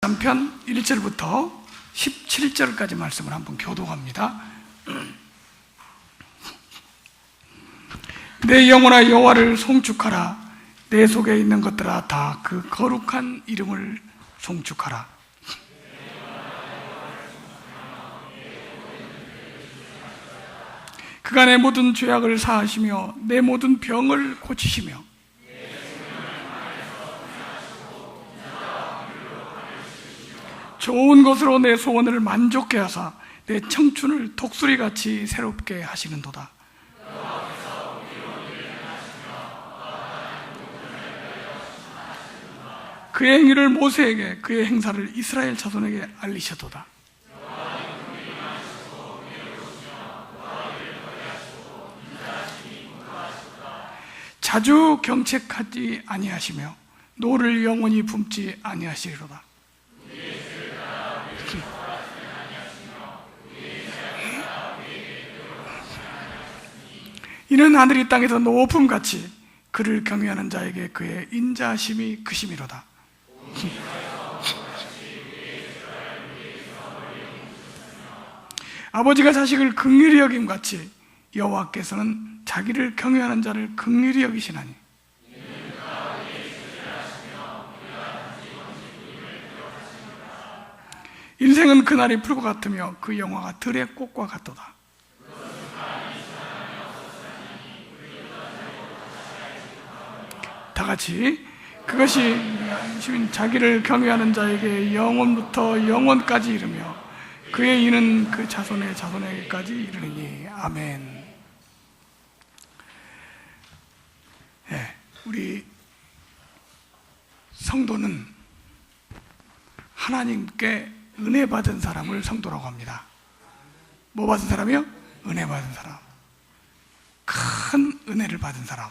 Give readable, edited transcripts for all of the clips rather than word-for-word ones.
3편 1절부터 17절까지 말씀을 한번 교독합니다. 내 영혼아 여호와를 송축하라. 내 속에 있는 것들아 다 그 거룩한 이름을 송축하라. 그가 내 모든 죄악을 사하시며 내 모든 병을 고치시며 좋은 것으로 내 소원을 만족케 하사 내 청춘을 독수리같이 새롭게 하시는도다. 그의 행위를 모세에게 그의 행사를 이스라엘 자손에게 알리셨도다. 자주 경책하지 아니하시며 노를 영원히 품지 아니하시리로다. 이는 하늘이 땅에서 높음같이 그를 경외하는 자에게 그의 인자심이 크심이로다. 아버지가 자식을 긍휼히 여김같이 여호와께서는 자기를 경외하는 자를 긍휼히 여기시나니 인생은 그날이 풀과 같으며 그 영화가 들의 꽃과 같도다. 다 같이 그것이 자기를 경외하는 자에게 영원부터 영원까지 이르며 그의 이는 그 자손의 자손에게까지 이르니. 아멘. 네, 우리 성도는 하나님께 은혜 받은 사람을 성도라고 합니다. 뭐 받은 사람이요? 은혜 받은 사람. 큰 은혜를 받은 사람.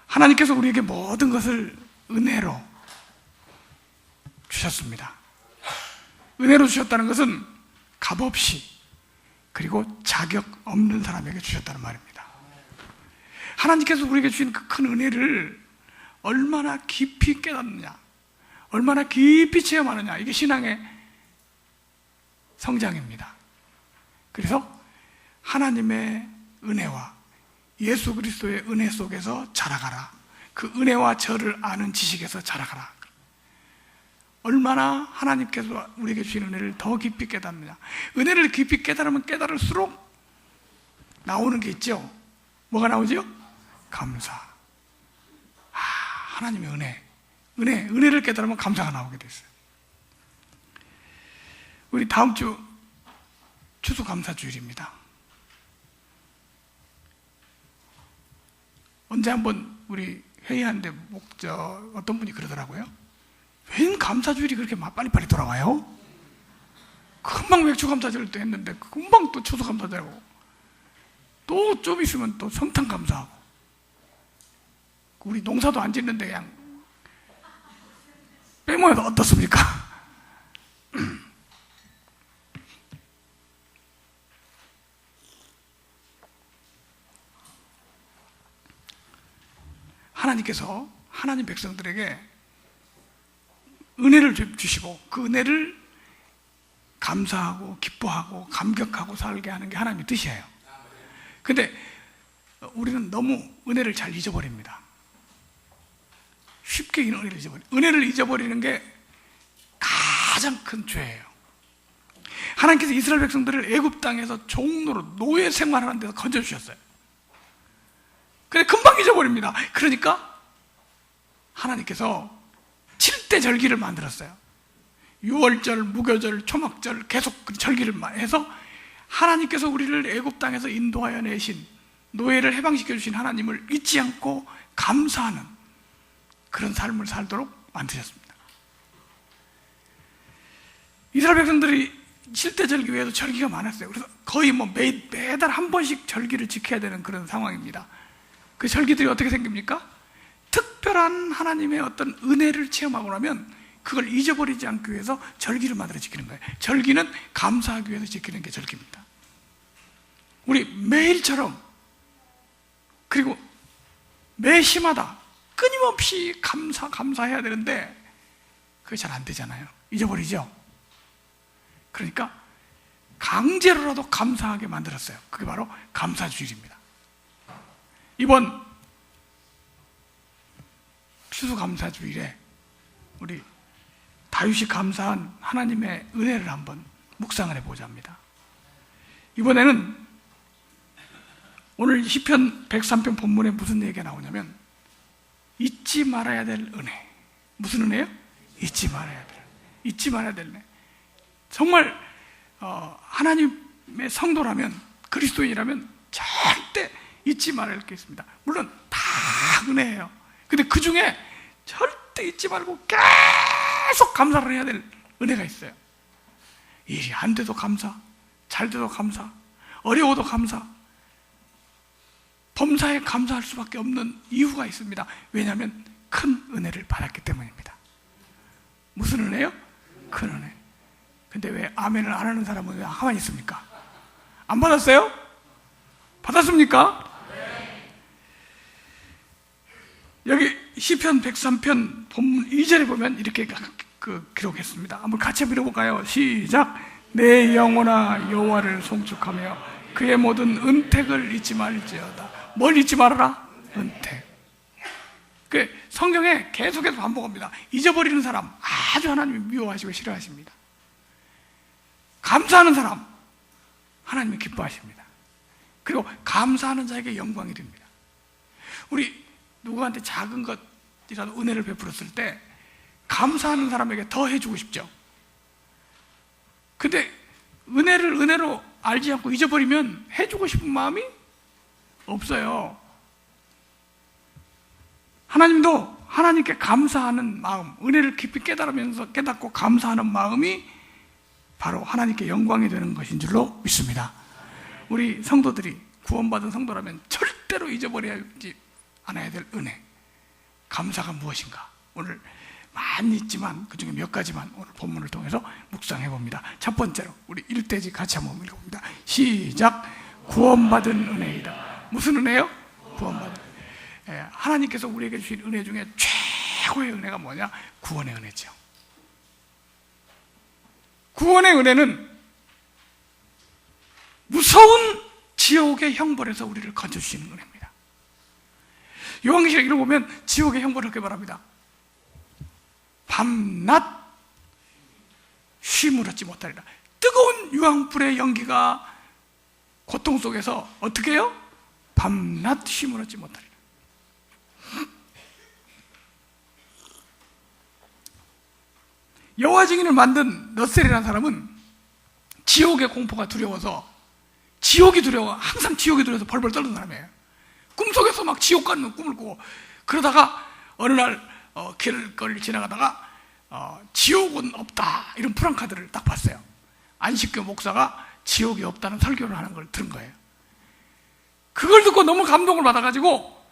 하나님께서 우리에게 모든 것을 은혜로 주셨습니다. 은혜로 주셨다는 것은 값없이 그리고 자격 없는 사람에게 주셨다는 말입니다. 하나님께서 우리에게 주신 그 큰 은혜를 얼마나 깊이 깨닫느냐, 얼마나 깊이 체험하느냐, 이게 신앙의 성장입니다. 그래서 하나님의 은혜와 예수 그리스도의 은혜 속에서 자라가라. 그 은혜와 저를 아는 지식에서 자라가라. 얼마나 하나님께서 우리에게 주신 은혜를 더 깊이 깨닫느냐. 은혜를 깊이 깨달으면 깨달을수록 나오는 게 있죠. 뭐가 나오죠? 감사. 하나님의 은혜를 깨달으면 감사가 나오게 됐어요. 우리 다음 주 추수감사주일입니다. 언제 한번 우리 회의하는데 어떤 분이 그러더라고요. 웬 감사주일이 그렇게 빨리빨리 돌아와요? 금방 맥주감사절도 했는데 금방 또 추수감사절하고 또 좀 있으면 또 성탄감사하고 우리 농사도 안 짓는데 그냥 빼먹어도 어떻습니까? 하나님께서 하나님 백성들에게 은혜를 주시고 그 은혜를 감사하고 기뻐하고 감격하고 살게 하는 게 하나님의 뜻이에요. 근데 우리는 너무 은혜를 잘 잊어버립니다. 쉽게 은혜를 잊어버려요. 은혜를 잊어버리는 게 가장 큰 죄예요. 하나님께서 이스라엘 백성들을 애굽 땅에서 종로로 노예 생활하는 데서 건져주셨어요. 근데 금방 잊어버립니다. 그러니까 하나님께서 7대 절기를 만들었어요. 유월절, 무교절, 초막절 계속 절기를 해서 하나님께서 우리를 애굽 땅에서 인도하여 내신 노예를 해방시켜 주신 하나님을 잊지 않고 감사하는 그런 삶을 살도록 만드셨습니다. 이스라엘 백성들이 7대 절기 외에도 절기가 많았어요. 그래서 거의 매달 한 번씩 절기를 지켜야 되는 그런 상황입니다. 그 절기들이 어떻게 생깁니까? 특별한 하나님의 어떤 은혜를 체험하고 나면 그걸 잊어버리지 않기 위해서 절기를 만들어 지키는 거예요. 절기는 감사하기 위해서 지키는 게 절기입니다. 우리 매일처럼 그리고 매시마다 끊임없이 감사해야 되는데 그게 잘 안 되잖아요. 잊어버리죠. 그러니까 강제로라도 감사하게 만들었어요. 그게 바로 감사주일입니다. 이번 추수감사주일에 우리 다윗이 감사한 하나님의 은혜를 한번 묵상을 해보자 합니다. 이번에는 오늘 시편 103편 본문에 무슨 얘기가 나오냐면 잊지 말아야 될 은혜. 무슨 은혜요? 잊지 말아야 될 은혜. 정말 하나님의 성도라면, 그리스도인이라면 절대 잊지 말아야 할 게 있습니다. 물론 다 은혜예요. 근데 그 중에 절대 잊지 말고 계속 감사를 해야 될 은혜가 있어요. 일이 안 돼도 감사, 잘 돼도 감사, 어려워도 감사, 범사에 감사할 수밖에 없는 이유가 있습니다. 왜냐하면 큰 은혜를 받았기 때문입니다. 무슨 은혜요? 큰 은혜. 근데 왜 아멘을 안 하는 사람은 왜 가만히 있습니까? 안 받았어요? 받았습니까? 여기 시편 103편 본문 2절에 보면 이렇게 기록했습니다. 한번 같이 읽어볼까요? 시작. 내 영혼아 여호와를 송축하며 그의 모든 은택을 잊지 말지어다. 뭘 잊지 말아라? 은택. 그 성경에 계속해서 반복합니다. 잊어버리는 사람 아주 하나님이 미워하시고 싫어하십니다. 감사하는 사람 하나님이 기뻐하십니다. 그리고 감사하는 자에게 영광이 됩니다. 우리 누구한테 작은 것이라도 은혜를 베풀었을 때 감사하는 사람에게 더 해주고 싶죠. 근데 은혜를 은혜로 알지 않고 잊어버리면 해주고 싶은 마음이 없어요. 하나님도 하나님께 감사하는 마음, 은혜를 깊이 깨닫고 감사하는 마음이 바로 하나님께 영광이 되는 것인 줄로 믿습니다. 우리 성도들이 구원받은 성도라면 절대로 잊어버려야지 않아야 될 은혜, 감사가 무엇인가? 오늘 많이 있지만 그 중에 몇 가지만 오늘 본문을 통해서 묵상해 봅니다. 첫 번째로 우리 1대지 같이 한번 읽어봅니다. 시작. 구원받은 은혜이다. 무슨 은혜요? 구원받은 은혜. 하나님께서 우리에게 주신 은혜 중에 최고의 은혜가 뭐냐? 구원의 은혜죠. 구원의 은혜는 무서운 지옥의 형벌에서 우리를 건져주시는 은혜입니다. 요한계시록 읽어보면 지옥의 형벌을 이렇게 말합니다. 밤낮 쉬물었지 못하리라. 뜨거운 유황불의 연기가 고통 속에서 어떻게 해요? 밤낮 쉬물었지 못하리라. 여호와 증인을 만든 러셀이라는 사람은 지옥의 공포가 두려워서, 지옥이 두려워, 항상 지옥이 두려워서 벌벌 떨던 사람이에요. 꿈속에서 막 지옥 가는 꿈을 꾸고, 그러다가 어느 날 길거리를 지나가다가 지옥은 없다 이런 프랑카드를 딱 봤어요. 안식교 목사가 지옥이 없다는 설교를 하는 걸 들은 거예요. 그걸 듣고 너무 감동을 받아가지고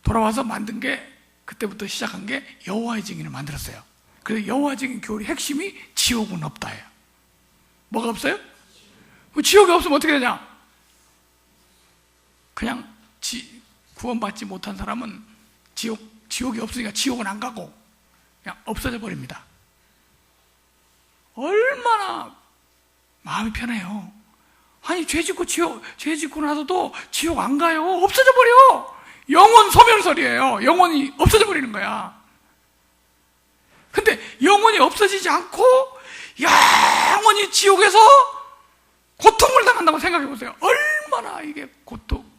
돌아와서 만든 게, 그때부터 시작한 게 여호와의 증인을 만들었어요. 그래서 여호와의 증인 교리 핵심이 지옥은 없다예요. 뭐가 없어요? 지옥이 없으면 어떻게 되냐? 그냥 구원받지 못한 사람은 지옥이 없으니까 지옥은 안 가고 그냥 없어져 버립니다. 얼마나 마음이 편해요. 아니 죄 짓고 나서도 지옥 안 가요. 없어져 버려. 영원 소멸설이에요. 영원히 없어져 버리는 거야. 근데 영원히 없어지지 않고 영원히 지옥에서 고통을 당한다고 생각해 보세요. 얼마나 이게 고통.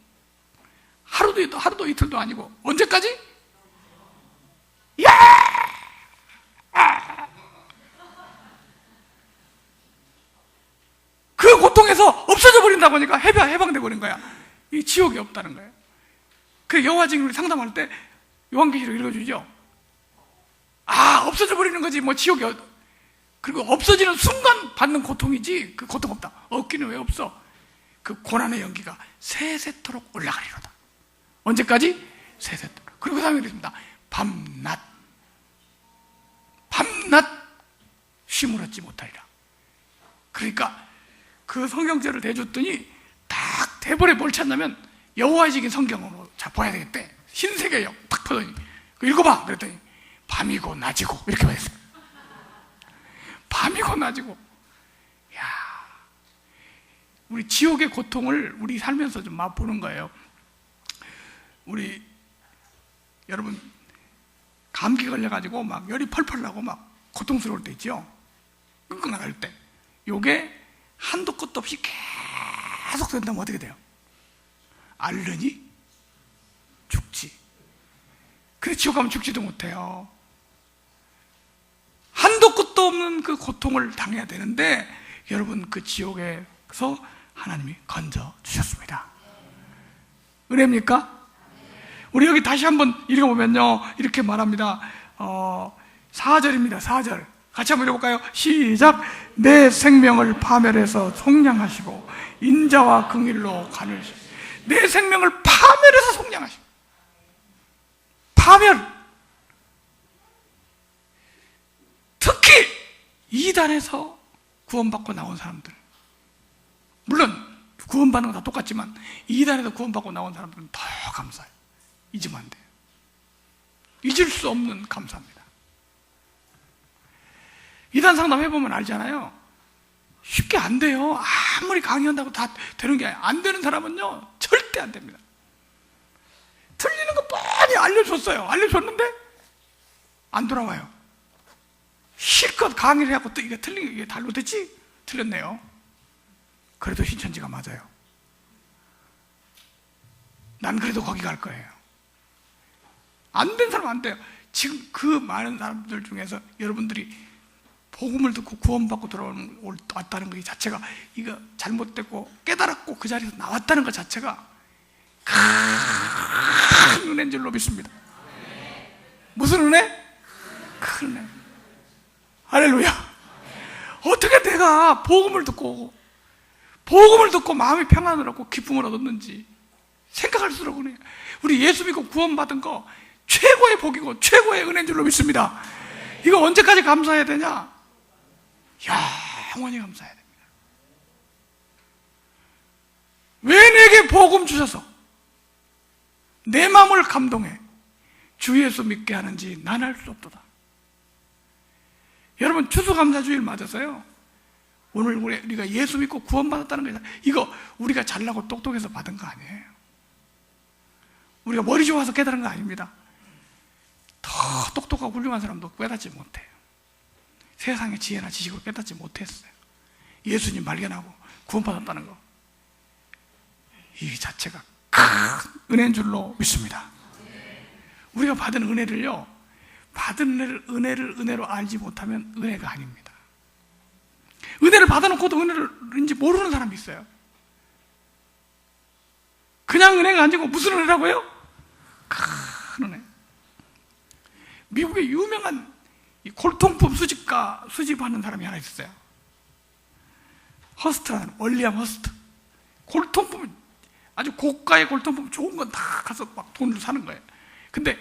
하루도 이틀도 아니고 언제까지? 그 고통에서 없어져 버린다고 하니까 해방돼 버린 거야. 이 지옥이 없다는 거예요. 그 여호와 증인을 상담할 때 요한계시록 읽어주죠. 없어져 버리는 거지 뭐 지옥이 그리고 없어지는 순간 받는 고통이지 그 고통 없다. 없기는 왜 없어? 그 고난의 연기가 세세토록 올라가리로다. 언제까지? 세세토록. 그리고 그 다음에 그랬습니다. 밤낮 쉬물었지 못하리라. 그러니까 그 성경책을 대줬더니 딱 대본에 뭘 찾냐면 여호와의 증인 성경으로 자 봐야 되겠대. 흰색이에요. 딱 보더니 읽어봐 그랬더니 밤이고 낮이고 이렇게 말했어요. 밤이고 낮이고. 야, 우리 지옥의 고통을 우리 살면서 좀 맛보는 거예요. 우리 여러분 감기 걸려가지고 막 열이 펄펄 나고 막 고통스러울 때 있죠. 끙끙 나갈 때. 요게 한도 끝도 없이 계속 된다면 어떻게 돼요? 앓으니 죽지. 근데 지옥 가면 죽지도 못해요. 한도 끝도 없는 그 고통을 당해야 되는데 여러분 그 지옥에서 하나님이 건져 주셨습니다. 은혜입니까? 우리 여기 다시 한번 읽어보면요 이렇게 말합니다. 4절입니다. 4절 같이 한번 읽어볼까요? 시작. 내 생명을 파멸해서 속량하시고 인자와 긍휼로 간을. 내 생명을 파멸해서 속량하시고. 파멸. 특히 이단에서 구원받고 나온 사람들, 물론 구원받는 건 다 똑같지만 이단에서 구원받고 나온 사람들은 더 감사해요. 잊으면 안 돼요. 잊을 수 없는 감사입니다. 이단 상담 해보면 알잖아요. 쉽게 안 돼요. 아무리 강의한다고 다 되는 게 아니에요. 안 되는 사람은요 절대 안 됩니다. 틀리는 거 뻔히 알려줬어요. 알려줬는데 안 돌아와요. 실컷 강의를 해갖고 또 이게 틀린 게 이게 잘못됐지? 틀렸네요. 그래도 신천지가 맞아요. 난 그래도 거기 갈 거예요. 안 된 사람 안 돼요. 지금 그 많은 사람들 중에서 여러분들이 복음을 듣고 구원받고 왔다는 것 자체가 이거 잘못됐고 깨달았고 그 자리에서 나왔다는 것 자체가 큰 은혜인 줄로 믿습니다. 무슨 은혜? 큰 은혜. 할렐루야. 어떻게 내가 복음을 듣고 마음이 평안을 얻고 기쁨을 얻었는지 생각할수록 은혜. 우리 예수 믿고 구원받은 거 최고의 복이고 최고의 은혜인 줄로 믿습니다. 이거 언제까지 감사해야 되냐? 영원히 감사해야 됩니다. 왜 내게 복음 주셔서 내 마음을 감동해 주 예수 믿게 하는지 난 알 수 없도다. 여러분 추수감사주일 맞아서요 오늘 우리가 예수 믿고 구원받았다는 거예요. 이거 우리가 잘나고 똑똑해서 받은 거 아니에요. 우리가 머리 좋아서 깨달은 거 아닙니다. 더 똑똑하고 훌륭한 사람도 깨닫지 못해요. 세상의 지혜나 지식을 깨닫지 못했어요. 예수님 발견하고 구원받았다는 거, 이 자체가 큰 은혜인 줄로 믿습니다. 우리가 받은 은혜를요, 받은 은혜를 은혜로 알지 못하면 은혜가 아닙니다. 은혜를 받아놓고도 은혜인지 모르는 사람이 있어요. 그냥 은혜가 아니고 무슨 은혜라고요? 큰 은혜. 미국의 유명한 골통품 수집하는 사람이 하나 있었어요. 허스트라는, 월리엄 허스트. 골통품, 아주 고가의 골통품, 좋은 건 다 가서 막 돈으로 사는 거예요. 근데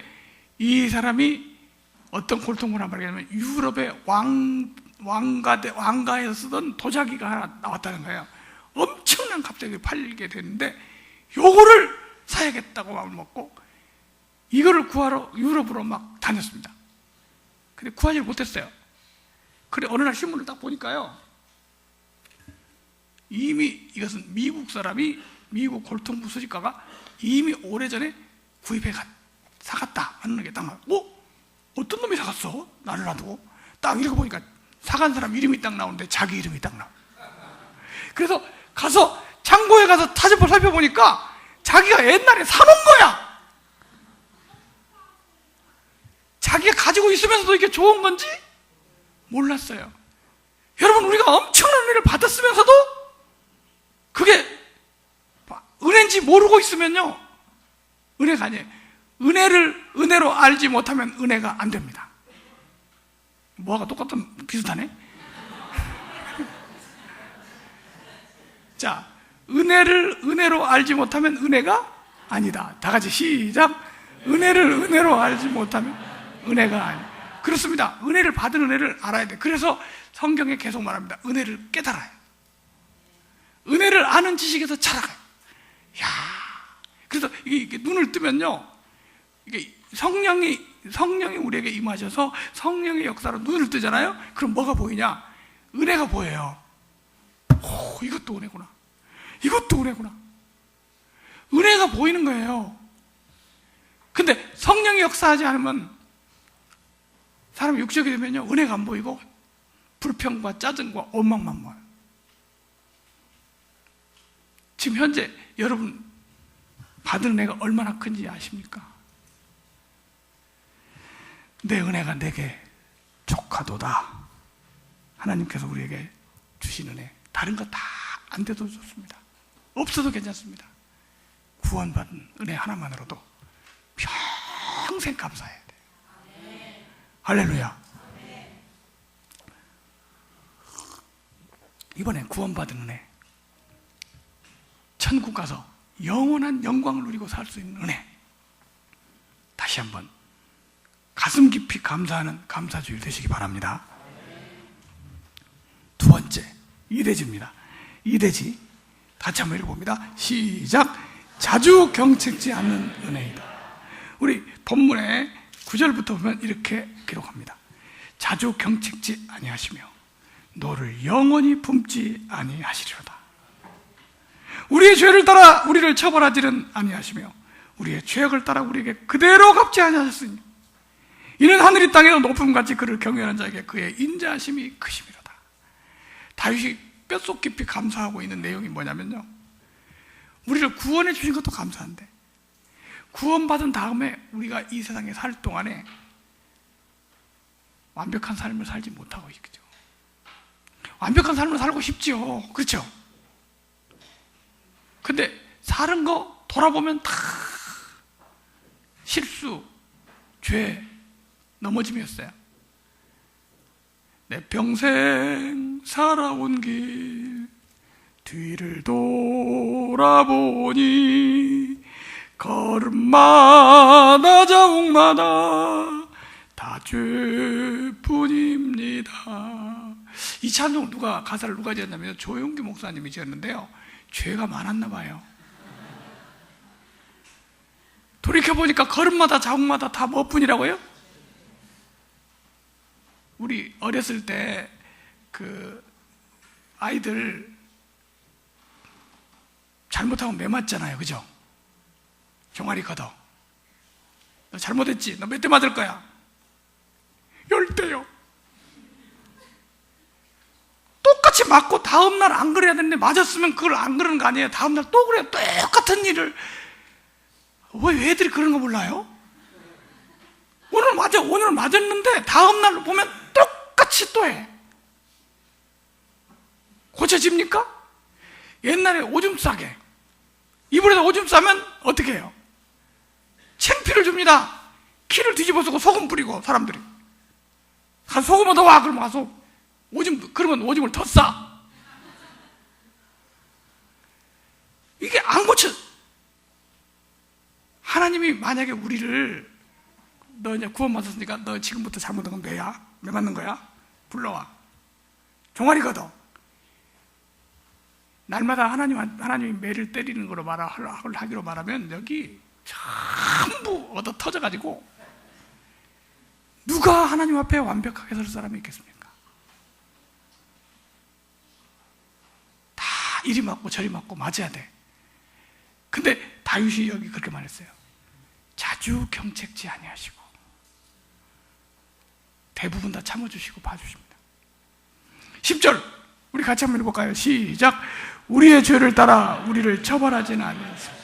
이 사람이 어떤 골통품을 발견하면 유럽의 왕가에서 쓰던 도자기가 하나 나왔다는 거예요. 엄청난 값에 팔리게 됐는데 요거를 사야겠다고 마음을 먹고 이거를 구하러 유럽으로 막 다녔습니다. 근데 구하지를 못했어요. 그래 어느 날 신문을 딱 보니까요, 이미 이것은 미국 골통품 수집가가 이미 오래전에 구입해 사갔다 하는 게 딱 나와요. 어떤 놈이 사갔어? 나를 놔두고. 딱 읽어보니까 사간 사람 이름이 딱 나오는데 자기 이름이 딱 나와. 그래서 가서 창고에 가서 타집을 살펴보니까 자기가 옛날에 사놓은 거야. 자기가 가지고 있으면서도 이게 좋은 건지 몰랐어요. 여러분, 우리가 엄청난 은혜를 받았으면서도 그게 은혜인지 모르고 있으면요, 은혜가 아니에요. 은혜를 은혜로 알지 못하면 은혜가 안 됩니다. 뭐가 비슷하네? 자, 은혜를 은혜로 알지 못하면 은혜가 아니다. 다 같이 시작. 은혜를 은혜로 알지 못하면 은혜가 아니다. 그렇습니다. 은혜를 받은 은혜를 알아야 돼. 그래서 성경에 계속 말합니다. 은혜를 깨달아요. 은혜를 아는 지식에서 자라가요. 야, 그래서 이게 눈을 뜨면요, 이게 성령이 성령이 우리에게 임하셔서 성령의 역사로 눈을 뜨잖아요. 그럼 뭐가 보이냐? 은혜가 보여요. 오, 이것도 은혜구나. 이것도 은혜구나. 은혜가 보이는 거예요. 근데 성령이 역사하지 않으면 사람이 육적이 되면요, 은혜가 안 보이고 불평과 짜증과 원망만 보여요. 지금 현재 여러분 받은 은혜가 얼마나 큰지 아십니까? 내 은혜가 내게 족하도다. 하나님께서 우리에게 주신 은혜, 다른 거 다 안 돼도 좋습니다. 없어도 괜찮습니다. 구원받은 은혜 하나만으로도 평생 감사해야 돼요. 할렐루야. 이번에 구원받은 은혜, 천국 가서 영원한 영광을 누리고 살 수 있는 은혜, 다시 한번 가슴 깊이 감사하는 감사주일 되시기 바랍니다. 두 번째, 이대지입니다. 이대지 같이 한번 읽어봅니다. 시작. 자주 경책지 않는 은혜이다. 우리 본문의 9절부터 보면 이렇게 기록합니다. 자주 경책지 아니하시며 너를 영원히 품지 아니하시리로다. 우리의 죄를 따라 우리를 처벌하지는 아니하시며 우리의 죄악을 따라 우리에게 그대로 갚지 아니하셨으니 이는 하늘이 땅에서 높음같이 그를 경외하는 자에게 그의 인자하심이 크심이로다. 다윗이 뼛속 깊이 감사하고 있는 내용이 뭐냐면요, 우리를 구원해 주신 것도 감사한데 구원받은 다음에 우리가 이 세상에 살 동안에 완벽한 삶을 살지 못하고 있죠. 완벽한 삶을 살고 싶지요. 그렇죠? 근데 사는 거 돌아보면 다 실수, 죄, 넘어짐이었어요. 내 평생 살아온 길 뒤를 돌아보니 걸음마다 자국마다 다 죄뿐입니다. 이 찬송 가사를 누가 지었냐면 조용기 목사님이 지었는데요, 죄가 많았나 봐요. 돌이켜보니까 걸음마다 자국마다 다 뭐뿐이라고요? 우리 어렸을 때 그 아이들 잘못하면 매 맞잖아요. 그죠? 종아리 걷어. 너 잘못했지? 너 몇 대 맞을 거야? 10대요. 똑같이 맞고 다음날 안 그래야 되는데 맞았으면 그걸 안 그러는 거 아니에요? 다음날 또 그래요. 똑같은 일을. 왜 애들이 그런 거 몰라요? 오늘 맞았는데 다음날 보면 똑같이 또 해. 고쳐집니까? 옛날에 오줌 싸게 이불에다 오줌 싸면 어떻게 해요? 창피를 줍니다. 키를 뒤집어 쓰고 소금 뿌리고 사람들이 가서 소금 얻어와. 그러면 가서 그러면 오줌을 더 싸. 이게 안 고쳐. 하나님이 만약에 우리를 너 이제 구원받았으니까 너 지금부터 잘못한 건 매야? 매 맞는 거야? 불러와. 종아리 걷어. 날마다 하나님이 매를 때리는 거로 하기로 말하면 여기 전부 얻어 터져가지고 누가 하나님 앞에 완벽하게 설 사람이 있겠습니까? 다 이리 맞고 저리 맞고 맞아야 돼. 근데 다윗이 여기 그렇게 말했어요. 자주 경책지 아니하시고 대부분 다 참아주시고 봐주십니다. 10절 우리 같이 한번 읽어볼까요? 시작. 우리의 죄를 따라 우리를 처벌하지는 아니하시고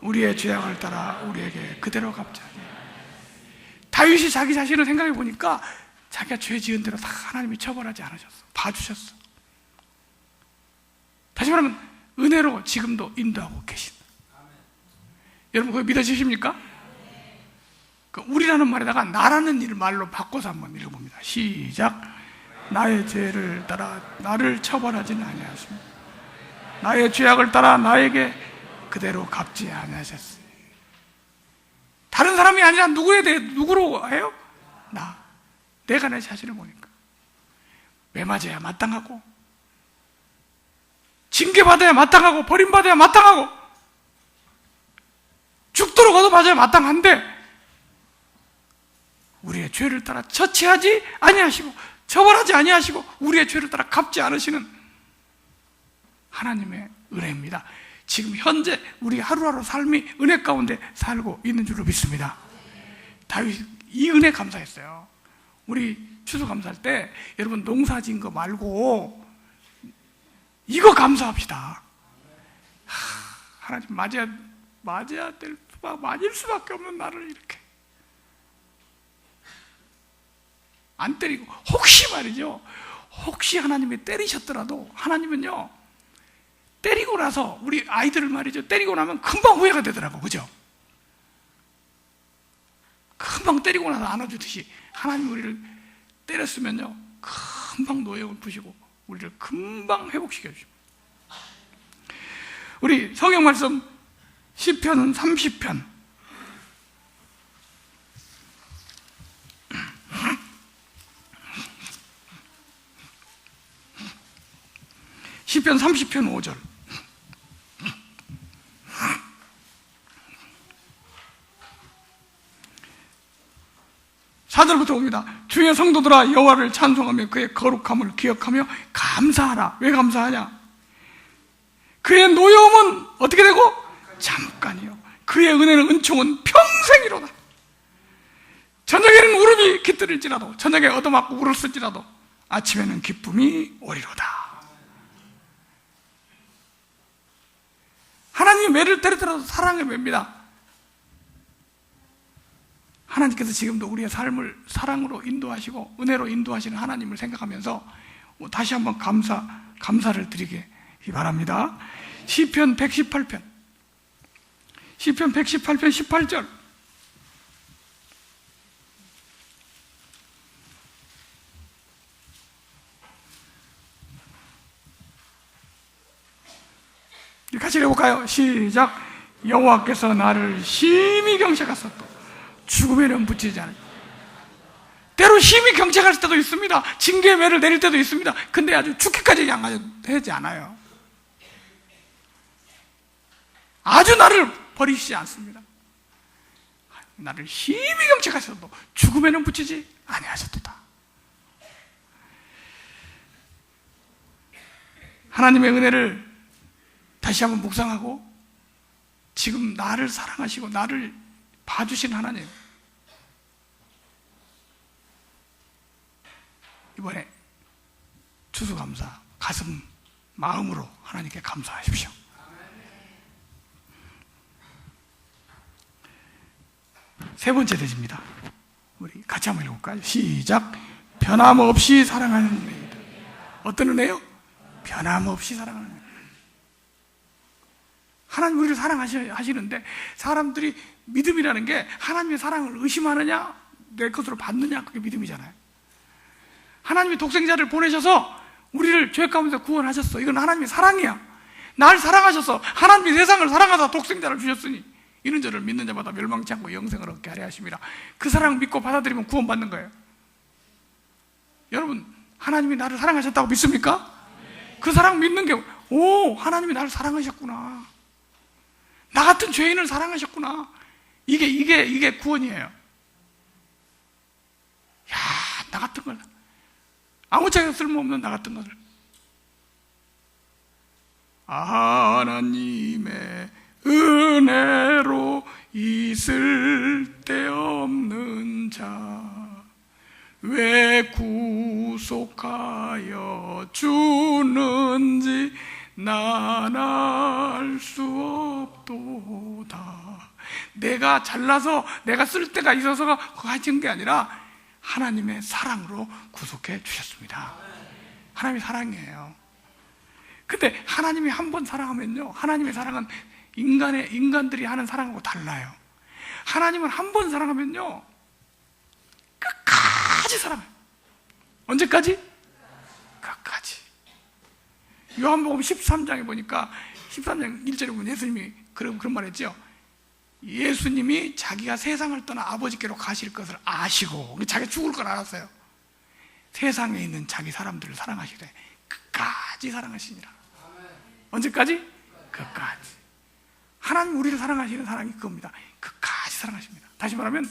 우리의 죄악을 따라 우리에게 그대로 갚지 아니하시고. 다윗이 자기 자신을 생각해 보니까 자기가 죄 지은 대로 다 하나님이 처벌하지 않으셨어. 봐주셨어. 다시 말하면 은혜로 지금도 인도하고 계신다. 여러분 그거 믿어지십니까? 우리라는 말에다가 나라는 일을 말로 바꿔서 한번 읽어봅니다. 시작. 나의 죄를 따라 나를 처벌하지는 아니하십니다. 나의 죄악을 따라 나에게 그대로 갚지 아니하셨으니. 다른 사람이 아니라 누구로 해요? 내가 내 자신을 보니까 매 맞아야 마땅하고 징계받아야 마땅하고 버림받아야 마땅하고 죽도록 얻어맞아야 마땅한데 우리의 죄를 따라 처치하지 아니하시고 처벌하지 아니하시고 우리의 죄를 따라 갚지 않으시는 하나님의 은혜입니다. 지금 현재 우리 하루하루 삶이 은혜 가운데 살고 있는 줄로 믿습니다. 다윗 이 은혜 감사했어요. 우리 추수감사할 때 여러분 농사 지은 거 말고 이거 감사합시다. 하나님 맞아야 될 맞을 수밖에 없는 나를 이렇게 안 때리고, 혹시 말이죠, 혹시 하나님이 때리셨더라도 하나님은요 때리고 나서 우리 아이들을 말이죠 때리고 나면 금방 후회가 되더라고. 그죠? 금방 때리고 나서 안아주듯이 하나님 우리를 때렸으면요 금방 노여움을 푸시고 우리를 금방 회복시켜 주십니다. 우리 성경 말씀 시편 30편 시편 30편 5절 4절부터 옵니다. 주의 성도들아 여호와를 찬송하며 그의 거룩함을 기억하며 감사하라. 왜 감사하냐? 그의 노여움은 어떻게 되고? 잠깐이요. 그의 은혜는 은총은 평생이로다. 저녁에는 울음이 깃들일지라도, 저녁에 얻어맞고 울었을지라도 아침에는 기쁨이 오리로다. 하나님이 매를 때리더라도 사랑의 매입니다. 하나님께서 지금도 우리의 삶을 사랑으로 인도하시고 은혜로 인도하시는 하나님을 생각하면서 다시 한번 감사를 드리기 바랍니다. 시편 118편 18절 같이 해볼까요? 시작. 여호와께서 나를 심히 경책하셨다. 죽음에는 붙이지 않아요. 때로 심히 경책할 때도 있습니다. 징계의 매를 내릴 때도 있습니다. 근데 아주 죽기까지 양하지 되지 않아요. 아주 나를 버리시지 않습니다. 나를 심히 경책하셔도 죽음에는 붙이지 아니하셨도다. 하나님의 은혜를 다시 한번 묵상하고 지금 나를 사랑하시고 나를 봐주신 하나님, 이번에 추수감사 가슴 마음으로 하나님께 감사하십시오. 세 번째 대지입니다. 우리 같이 한번 읽어볼까요? 시작. 변함없이 사랑하는 은혜입니다. 어떤 은혜요? 변함없이 사랑하는 은혜. 하나님 우리를 사랑하시는데 사람들이 믿음이라는 게 하나님의 사랑을 의심하느냐 내 것으로 받느냐, 그게 믿음이잖아요. 하나님이 독생자를 보내셔서 우리를 죄 가운데서 구원하셨어. 이건 하나님의 사랑이야. 날 사랑하셔서 하나님이 세상을 사랑하사 독생자를 주셨으니 이는 저를 믿는 자마다 멸망치 않고 영생을 얻게 하려 하심이라. 그 사랑 믿고 받아들이면 구원받는 거예요. 여러분, 하나님이 나를 사랑하셨다고 믿습니까? 그 사랑 믿는 게, 하나님이 나를 사랑하셨구나, 나 같은 죄인을 사랑하셨구나, 이게 구원이에요. 야, 나 같은 걸, 아무짝에 쓸모없는 나 같은 것을 하나님의 은혜로 있을 데 없는 자 왜 구속하여 주는지 난 알 수 없도다. 내가 잘나서 내가 쓸 데가 있어서가 하신 게 아니라 하나님의 사랑으로 구속해 주셨습니다. 하나님의 사랑이에요. 근데 하나님이 한 번 사랑하면요, 하나님의 사랑은 인간들이 하는 사랑하고 달라요. 하나님은 한 번 사랑하면요 끝까지 사랑해요. 언제까지? 끝까지. 요한복음 13장에 보니까 13장 1절에 보면 예수님이 그런 말 했죠. 예수님이 자기가 세상을 떠나 아버지께로 가실 것을 아시고 자기가 죽을 걸 알았어요. 세상에 있는 자기 사람들을 사랑하시되 끝까지 사랑하시니라. 언제까지? 끝까지. 하나님 우리를 사랑하시는 사랑이 그겁니다. 끝까지 사랑하십니다. 다시 말하면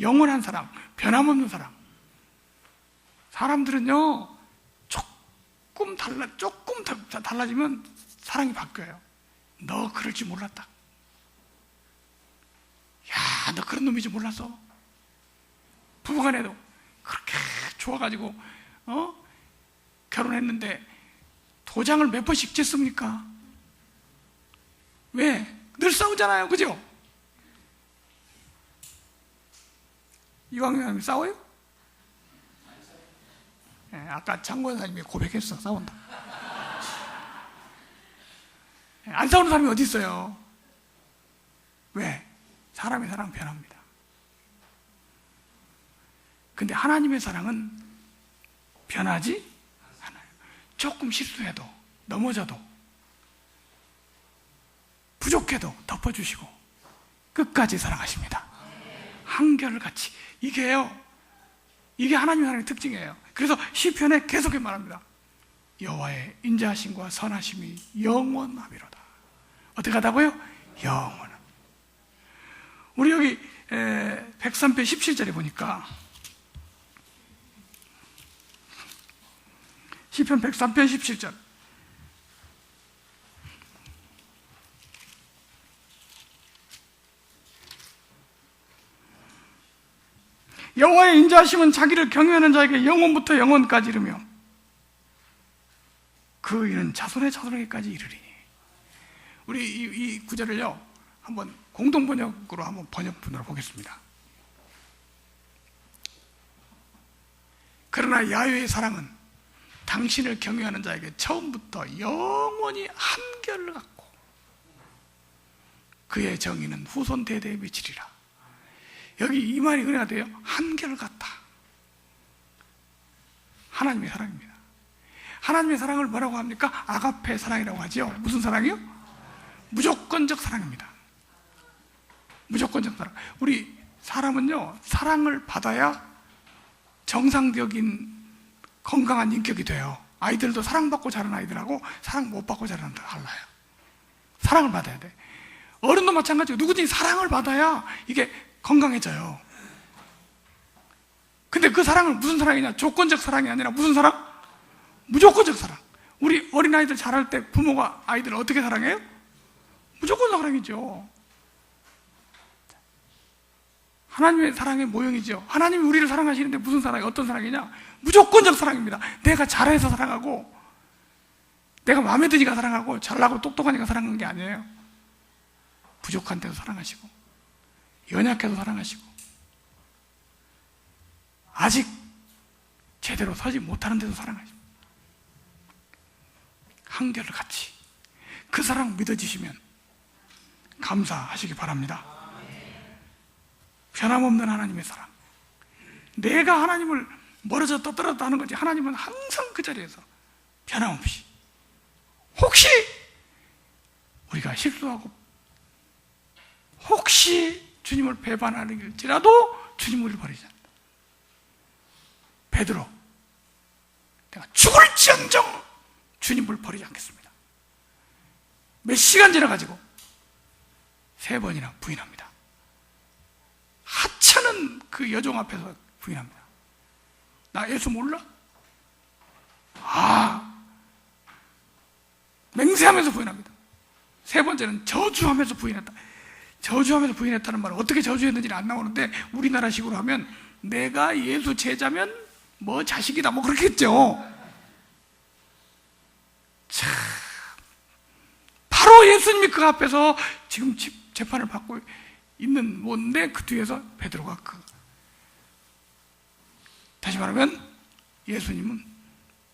영원한 사랑, 변함없는 사랑. 사람들은요, 조금 달라지면 사랑이 바뀌어요. 너 그럴 줄 몰랐다. 야, 너 그런 놈인지 몰랐어. 부부간에도 그렇게 좋아가지고 결혼했는데 도장을 몇 번씩 찍습니까? 왜? 늘 싸우잖아요, 그죠? 이왕이면 싸워요? 네, 아까 장관사님이 고백했어. 싸운다. 네, 안 싸우는 사람이 어디 있어요? 왜? 사람의 사랑은 변합니다. 근데 하나님의 사랑은 변하지 않아요. 조금 실수해도, 넘어져도, 부족해도 덮어주시고 끝까지 사랑하십니다. 한결같이. 이게 하나님의 사랑의 특징이에요. 그래서 시편에 계속해 말합니다. 여호와의 인자하심과 선하심이 영원하리로다. 어떻게 하다고요? 영원. 우리 여기 103편 17절에 보니까, 시편 103편 17절, 여호와의 인자하심은 자기를 경외하는 자에게 영원부터 영원까지 이르며 그 이는 자손의 자손에게까지 이르리니. 우리 이 구절을요 한번 공동번역으로 한번 번역본으로 보겠습니다. 그러나 야훼의 사랑은 당신을 경외하는 자에게 처음부터 영원히 한결 같고 그의 정의는 후손 대대에 미치리라. 여기 이 말이 은혜가 돼요. 한결 같다. 하나님의 사랑입니다. 하나님의 사랑을 뭐라고 합니까? 아가페 사랑이라고 하죠. 무슨 사랑이요? 무조건적 사랑입니다. 무조건적 사랑. 우리 사람은요, 사랑을 받아야 정상적인 건강한 인격이 돼요. 아이들도 사랑받고 자란 아이들하고 사랑 못 받고 자라는 아이들 달라요. 사랑을 받아야 돼. 어른도 마찬가지고 누구든지 사랑을 받아야 이게 건강해져요. 근데 그 사랑은 무슨 사랑이냐? 조건적 사랑이 아니라 무슨 사랑? 무조건적 사랑. 우리 어린아이들 자랄 때 부모가 아이들을 어떻게 사랑해요? 무조건 사랑이죠. 하나님의 사랑의 모형이죠. 하나님이 우리를 사랑하시는데 무슨 사랑이, 어떤 사랑이냐? 무조건적 사랑입니다. 내가 잘해서 사랑하고, 내가 마음에 드니까 사랑하고, 잘나고 똑똑하니까 사랑하는 게 아니에요. 부족한 데도 사랑하시고, 연약해도 사랑하시고, 아직 제대로 서지 못하는 데도 사랑하시고, 한결을 같이 그 사랑 믿어지시면 감사하시기 바랍니다. 변함없는 하나님의 사랑. 내가 하나님을 멀어졌다 떨어졌다 하는 거지, 하나님은 항상 그 자리에서 변함없이. 혹시 우리가 실수하고 혹시 주님을 배반하는일지라도 주님 우리를 버리지 않는다. 베드로, 내가 죽을지언정 주님을 버리지 않겠습니다. 몇 시간 지나가지고 3번이나 부인합니다. 하찮은 그 여종 앞에서 부인합니다. 나 예수 몰라? 맹세하면서 부인합니다. 3번째는 저주하면서 부인했다. 저주하면서 부인했다는 말은 어떻게 저주했는지는 안 나오는데, 우리나라식으로 하면 내가 예수 제자면 뭐 자식이다 뭐 그렇겠죠. 참, 바로 예수님이 그 앞에서 지금 재판을 받고 있는 뭔데 그 뒤에서 베드로가 다시 말하면 예수님은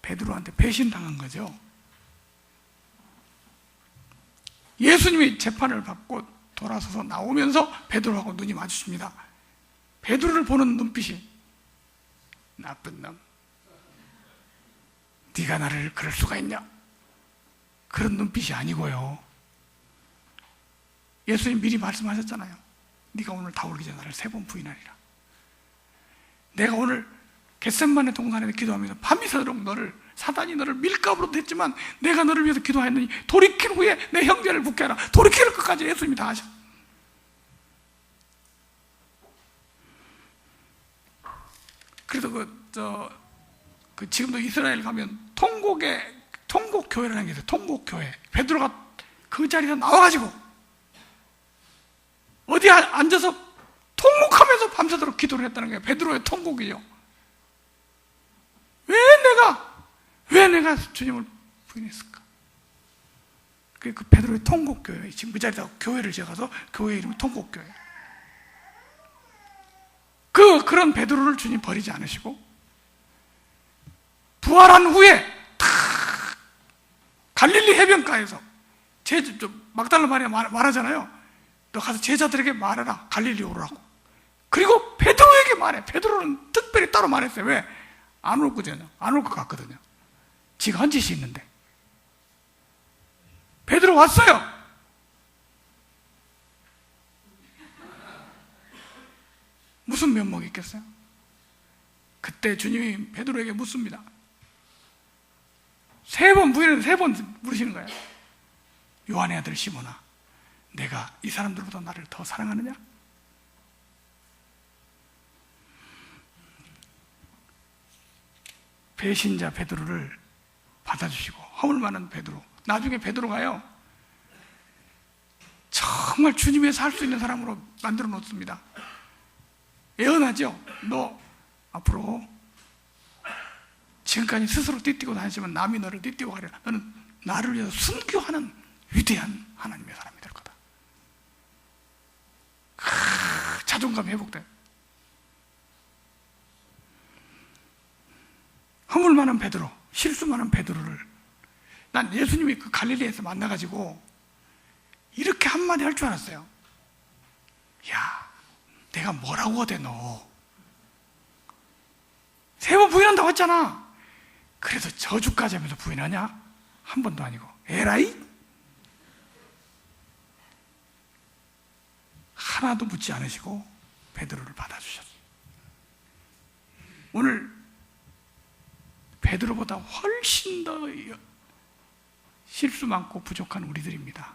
베드로한테 배신당한 거죠. 예수님이 재판을 받고 돌아서서 나오면서 베드로하고 눈이 마주칩니다. 베드로를 보는 눈빛이, 나쁜 놈, 네가 나를 그럴 수가 있냐? 그런 눈빛이 아니고요. 예수님 미리 말씀하셨잖아요. 네가 오늘 다 오르기 전에 나를 3번 부인하리라. 내가 오늘 겟셋마네 동산에서 기도하면서 밤이새도록 사단이 너를 밀가부로 했지만 내가 너를 위해서 기도하였느니 돌이킨 후에 내 형제를 붙게 하라. 돌이키는 것까지 예수님이 다 하셔. 그래서 지금도 이스라엘 가면 통곡교회라는 게 있어요. 통곡교회. 베드로가 그 자리에서 나와가지고 어디 앉아서 통곡하면서 밤새도록 기도를 했다는 거예요. 베드로의 통곡이죠. 왜 내가 주님을 부인했을까? 그 베드로의 통곡교회. 지금 그 자리에다 교회를 지어가서 교회 이름이 통곡교회. 그런 베드로를 주님 버리지 않으시고 부활한 후에 탁 갈릴리 해변가에서 막달라 마리아 말하잖아요. 너 가서 제자들에게 말해라. 갈릴리 오라고. 그리고 베드로에게 말해. 베드로는 특별히 따로 말했어요. 왜? 안 올 거잖아요. 안 올 것 같거든요. 지가 한 짓이 있는데. 베드로 왔어요. 무슨 면목이 있겠어요? 그때 주님이 베드로에게 묻습니다. 3번 부인했는데 3번 물으시는 거예요. 요한의 아들 시몬아, 내가 이 사람들보다 나를 더 사랑하느냐? 배신자 베드로를 받아주시고 허물 많은 베드로. 나중에 베드로가요 정말 주님 위해서 할 수 있는 사람으로 만들어 놓습니다. 예언하죠. 너 앞으로 지금까지 스스로 띠뛰고 다니지만 남이 너를 띠뛰고 가려. 너는 나를 위해서 순교하는 위대한 하나님의 사람이 될 거다. 자존감이 회복돼. 허물 많은 베드로, 실수 많은 베드로를 난 예수님이 그 갈릴리에서 만나가지고 이렇게 한마디 할 줄 알았어요. 야, 내가 뭐라고 하대 너. 3번 부인한다고 했잖아. 그래서 저주까지 하면서 부인하냐? 한 번도 아니고 에라이? 하나도 묻지 않으시고 베드로를 받아주셨어요. 오늘 베드로보다 훨씬 더 실수 많고 부족한 우리들입니다.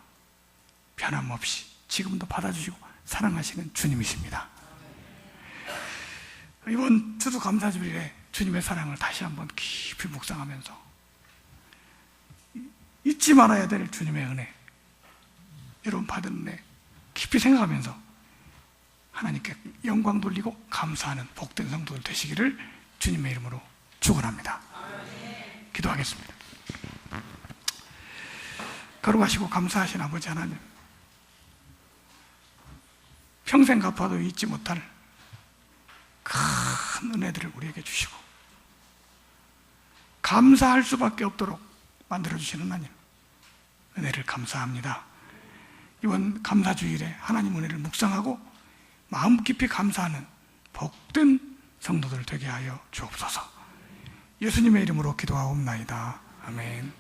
변함없이 지금도 받아주시고 사랑하시는 주님이십니다. 이번 추수감사주일에 주님의 사랑을 다시 한번 깊이 묵상하면서 잊지 말아야 될 주님의 은혜, 여러분 받은 은혜 깊이 생각하면서 하나님께 영광 돌리고 감사하는 복된 성도들 되시기를 주님의 이름으로 축원합니다. 기도하겠습니다. 거룩하시고 감사하신 아버지 하나님, 평생 갚아도 잊지 못할 큰 은혜들을 우리에게 주시고 감사할 수밖에 없도록 만들어주신 하나님, 은혜를 감사합니다. 이번 감사주일에 하나님 은혜를 묵상하고 마음 깊이 감사하는 복된 성도들 되게 하여 주옵소서. 예수님의 이름으로 기도하옵나이다. 아멘.